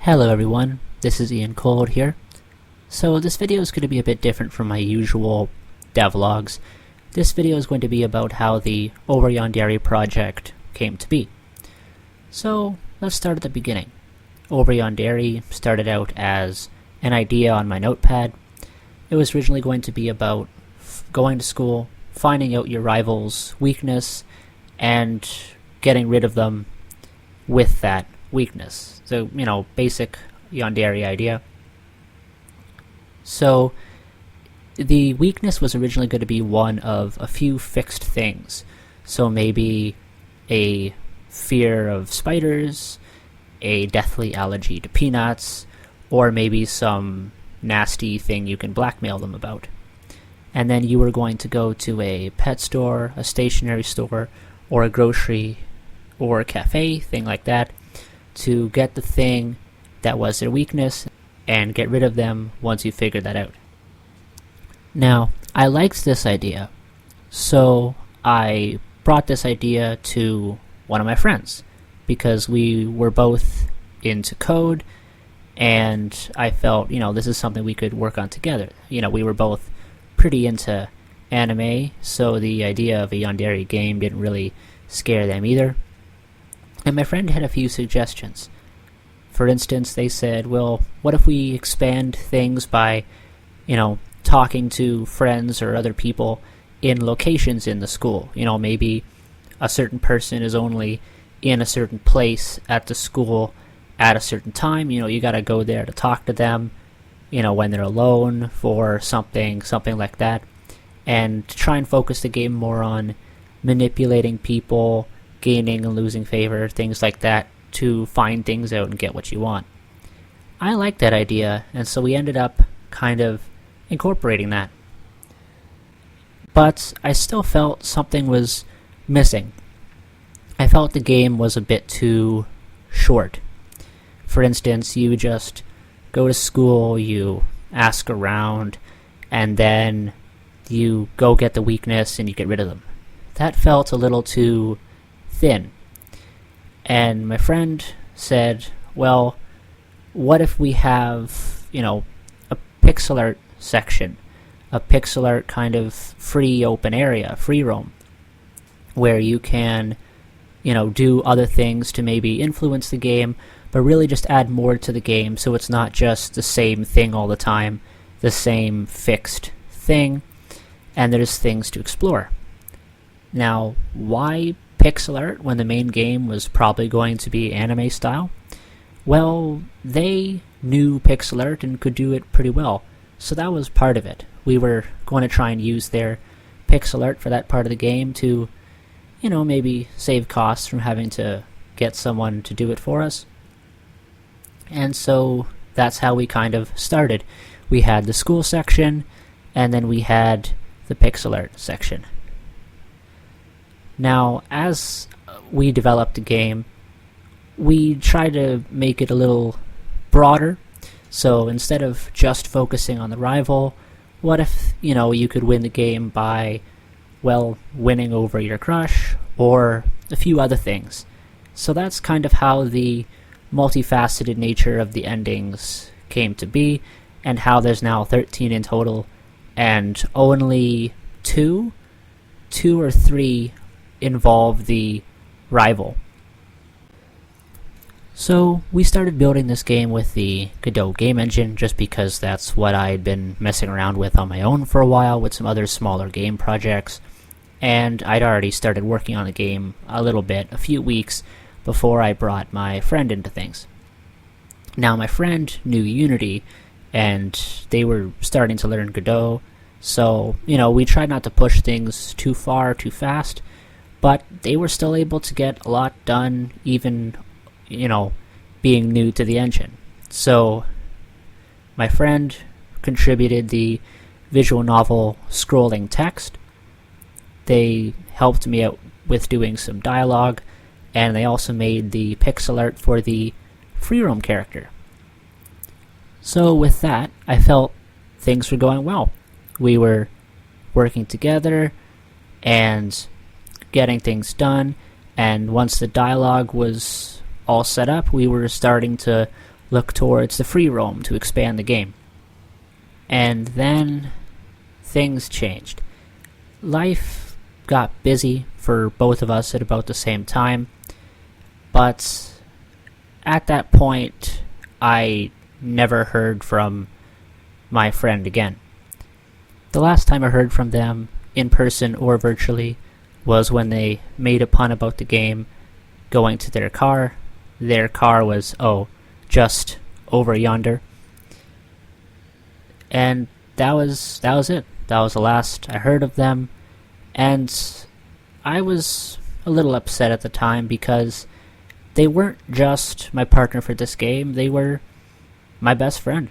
Hello everyone, this is Ian Cold here. So this video is going to be a bit different from my usual devlogs. This video is going to be about how the Yandere project came to be. So let's start at the beginning. Yandere started out as an idea on my notepad. It was originally going to be about going to school, finding out your rival's weakness, and getting rid of them with that weakness. So, basic Yandere idea. So, the weakness was originally going to be one of a few fixed things. So maybe a fear of spiders, a deathly allergy to peanuts, or maybe some nasty thing you can blackmail them about. And then you were going to go to a pet store, a stationery store, or a grocery, or a cafe, thing like that, to get the thing that was their weakness and get rid of them once you figured that out. Now, I liked this idea, so I brought this idea to one of my friends because we were both into code and I felt, this is something we could work on together. We were both pretty into anime, so the idea of a Yandere game didn't really scare them either. And my friend had a few suggestions. For instance, they said, well, what if we expand things by, talking to friends or other people in locations in the school? Maybe a certain person is only in a certain place at the school at a certain time. You gotta go there to talk to them, when they're alone for something like that. And try and focus the game more on manipulating people, gaining and losing favor, things like that, to find things out and get what you want. I like that idea, and so we ended up kind of incorporating that. But I still felt something was missing. I felt the game was a bit too short. For instance, you just go to school, you ask around, and then you go get the weakness and you get rid of them. That felt a little too thin. And my friend said, well, what if we have, a pixel art section, a pixel art kind of free open area, free roam, where you can, do other things to maybe influence the game, but really just add more to the game so it's not just the same thing all the time, the same fixed thing, and there's things to explore. Now, why pixel art when the main game was probably going to be anime style? Well, they knew pixel art and could do it pretty well, so that was part of it. We were going to try and use their pixel art for that part of the game to, maybe save costs from having to get someone to do it for us. And so that's how we kind of started. We had the school section, and then we had the pixel art section. Now, as we developed the game, we tried to make it a little broader. So instead of just focusing on the rival, what if, you could win the game by, winning over your crush, or a few other things. So that's kind of how the multifaceted nature of the endings came to be, and how there's now 13 in total, and only two or three involve the rival. So we started building this game with the Godot game engine just because that's what I had been messing around with on my own for a while with some other smaller game projects, and I'd already started working on the game a little bit, a few weeks before I brought my friend into things. Now my friend knew Unity and they were starting to learn Godot, so we tried not to push things too far too fast, but they were still able to get a lot done, even, being new to the engine. So my friend contributed the visual novel scrolling text. They helped me out with doing some dialogue, and they also made the pixel art for the free roam character. So with that, I felt things were going well. We were working together and getting things done, and once the dialogue was all set up, we were starting to look towards the free roam to expand the game. And then things changed. Life got busy for both of us at about the same time, but at that point, I never heard from my friend again. The last time I heard from them, in person or virtually, was when they made a pun about the game going to their car. Their car was, just over yonder. And that was it. That was the last I heard of them. And I was a little upset at the time because they weren't just my partner for this game, they were my best friend.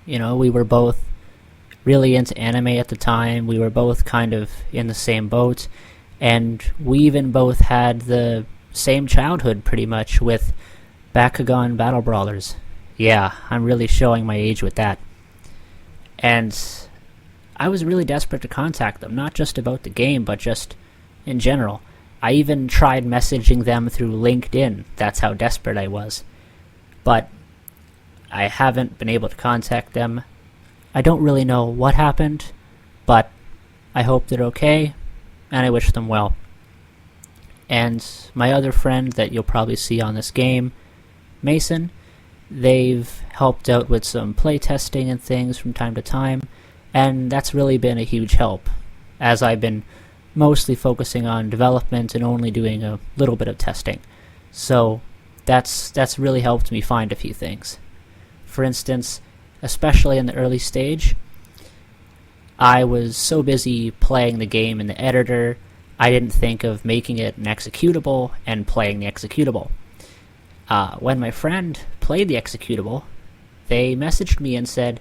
You know, we were both really into anime at the time, we were both kind of in the same boat, and we even both had the same childhood pretty much with Bakugan Battle Brawlers. Yeah, I'm really showing my age with that. And I was really desperate to contact them, not just about the game, but just in general. I even tried messaging them through LinkedIn, that's how desperate I was. But I haven't been able to contact them. I don't really know what happened, but I hope they're okay, and I wish them well. And my other friend that you'll probably see on this game, Mason, they've helped out with some playtesting and things from time to time, and that's really been a huge help, as I've been mostly focusing on development and only doing a little bit of testing. So that's really helped me find a few things. For instance, especially in the early stage, I was so busy playing the game in the editor, I didn't think of making it an executable and playing the executable. When my friend played the executable, they messaged me and said,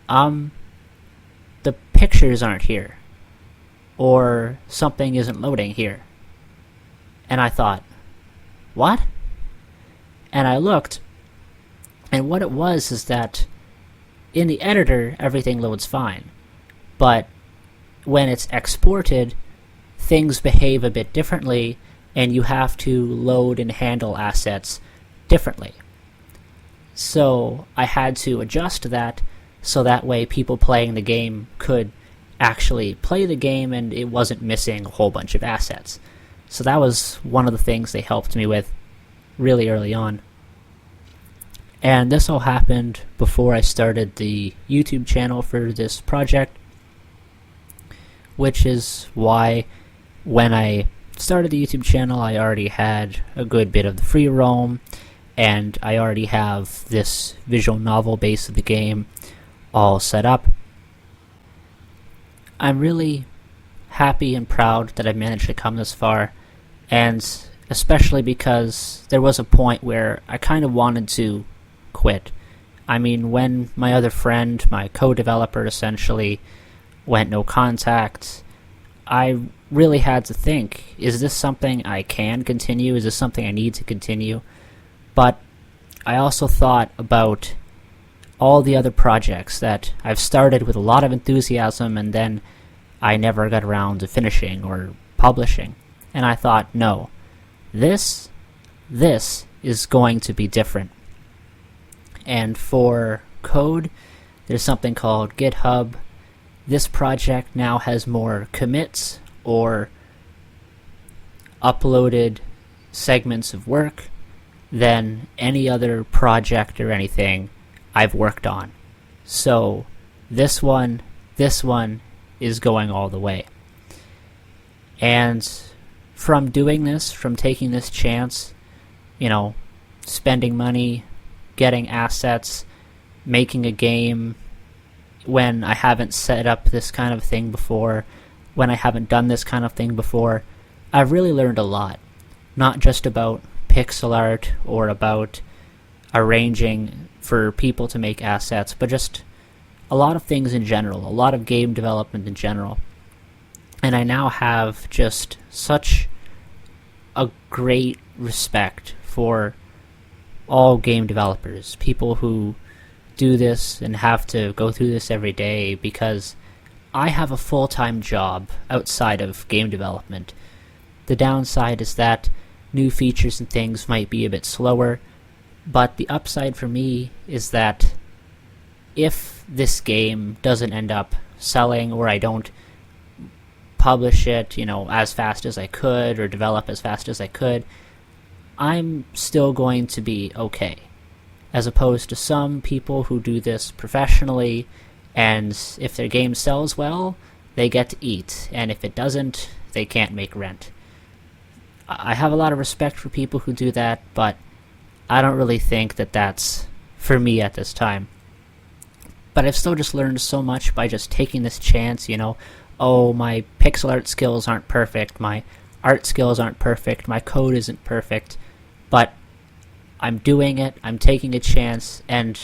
the pictures aren't here, or something isn't loading here. And I thought, what? And I looked, and what it was is that in the editor, everything loads fine. But when it's exported, things behave a bit differently, and you have to load and handle assets differently. So I had to adjust that, so that way people playing the game could actually play the game and it wasn't missing a whole bunch of assets. So that was one of the things they helped me with really early on. And this all happened before I started the YouTube channel for this project, which is why when I started the YouTube channel I already had a good bit of the free roam, and I already have this visual novel base of the game all set up. I'm really happy and proud that I managed to come this far, and especially because there was a point where I kind of wanted to quit. I mean, when my other friend, my co-developer essentially, went no contact, I really had to think, is this something I can continue? Is this something I need to continue? But I also thought about all the other projects that I've started with a lot of enthusiasm and then I never got around to finishing or publishing. And I thought, no, this is going to be different. And for code, there's something called GitHub. This project now has more commits or uploaded segments of work than any other project or anything I've worked on. So this one is going all the way. And from doing this, from taking this chance, spending money, getting assets, making a game when I haven't set up this kind of thing before, when I haven't done this kind of thing before, I've really learned a lot. Not just about pixel art or about arranging for people to make assets, but just a lot of things in general, a lot of game development in general. And I now have just such a great respect for all game developers, people who do this and have to go through this every day, because I have a full-time job outside of game development. The downside is that new features and things might be a bit slower, But the upside for me is that if this game doesn't end up selling, or I don't publish it, as fast as I could or develop as fast as I could, I'm still going to be okay. As opposed to some people who do this professionally, and if their game sells well, they get to eat, and if it doesn't, they can't make rent. I have a lot of respect for people who do that, but I don't really think that that's for me at this time. But I've still just learned so much by just taking this chance, Oh, my pixel art skills aren't perfect, my art skills aren't perfect, my code isn't perfect, but I'm doing it, I'm taking a chance, and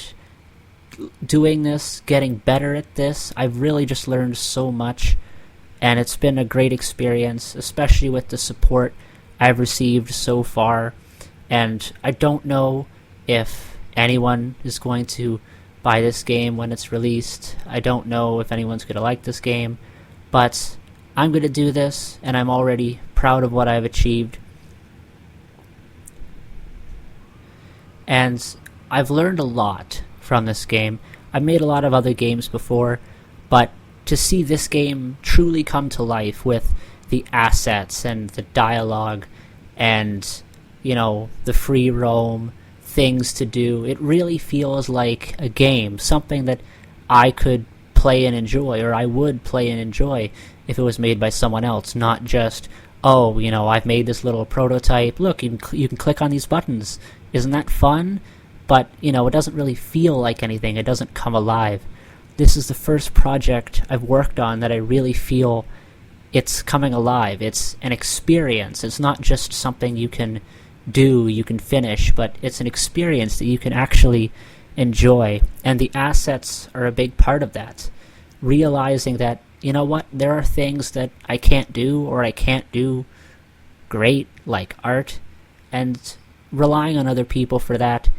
doing this, getting better at this, I've really just learned so much, and it's been a great experience, especially with the support I've received so far. And I don't know if anyone is going to buy this game when it's released. I don't know if anyone's going to like this game, but I'm going to do this, and I'm already proud of what I've achieved. And I've learned a lot from this game. I've made a lot of other games before, but to see this game truly come to life with the assets and the dialogue and, the free roam, things to do, it really feels like a game, something that I could play and enjoy, or I would play and enjoy if it was made by someone else, not just, I've made this little prototype, look, you can click on these buttons, isn't that fun? But, it doesn't really feel like anything, it doesn't come alive. This is the first project I've worked on that I really feel it's coming alive. It's an experience. It's not just something you can do, you can finish, but it's an experience that you can actually enjoy. And the assets are a big part of that. Realizing that, there are things that I can't do, or I can't do great, like art, and relying on other people for that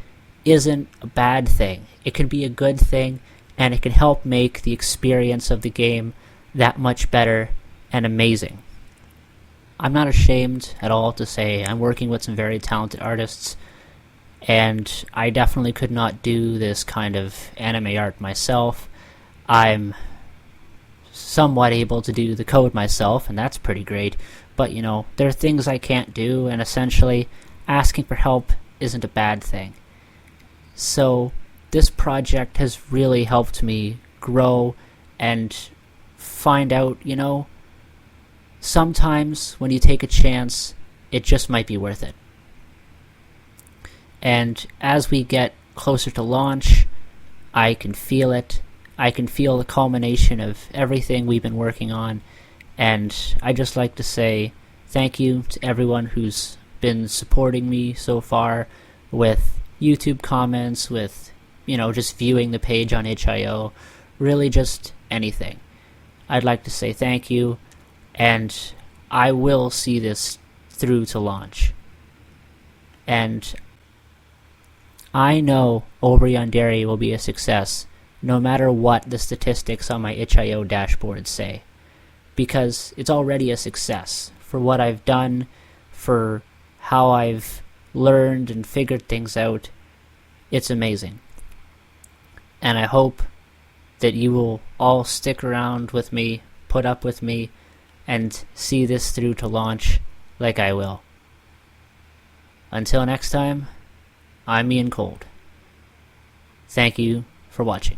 isn't a bad thing. It can be a good thing, and it can help make the experience of the game that much better and amazing. I'm not ashamed at all to say I'm working with some very talented artists, and I definitely could not do this kind of anime art myself. I'm somewhat able to do the code myself, and that's pretty great, but there are things I can't do, and essentially asking for help isn't a bad thing. So this project has really helped me grow and find out, sometimes when you take a chance, it just might be worth it. And as we get closer to launch, I can feel it. I can feel the culmination of everything we've been working on. And I just like to say thank you to everyone who's been supporting me so far with YouTube comments, with, just viewing the page on HIO, really just anything. I'd like to say thank you, and I will see this through to launch. And I know Over Yandere will be a success, no matter what the statistics on my HIO dashboard say, because it's already a success for what I've done, for how I've learned and figured things out. It's amazing. And I hope that you will all stick around with me, put up with me, and see this through to launch like I will. Until next time, I'm Ian Cold. Thank you for watching.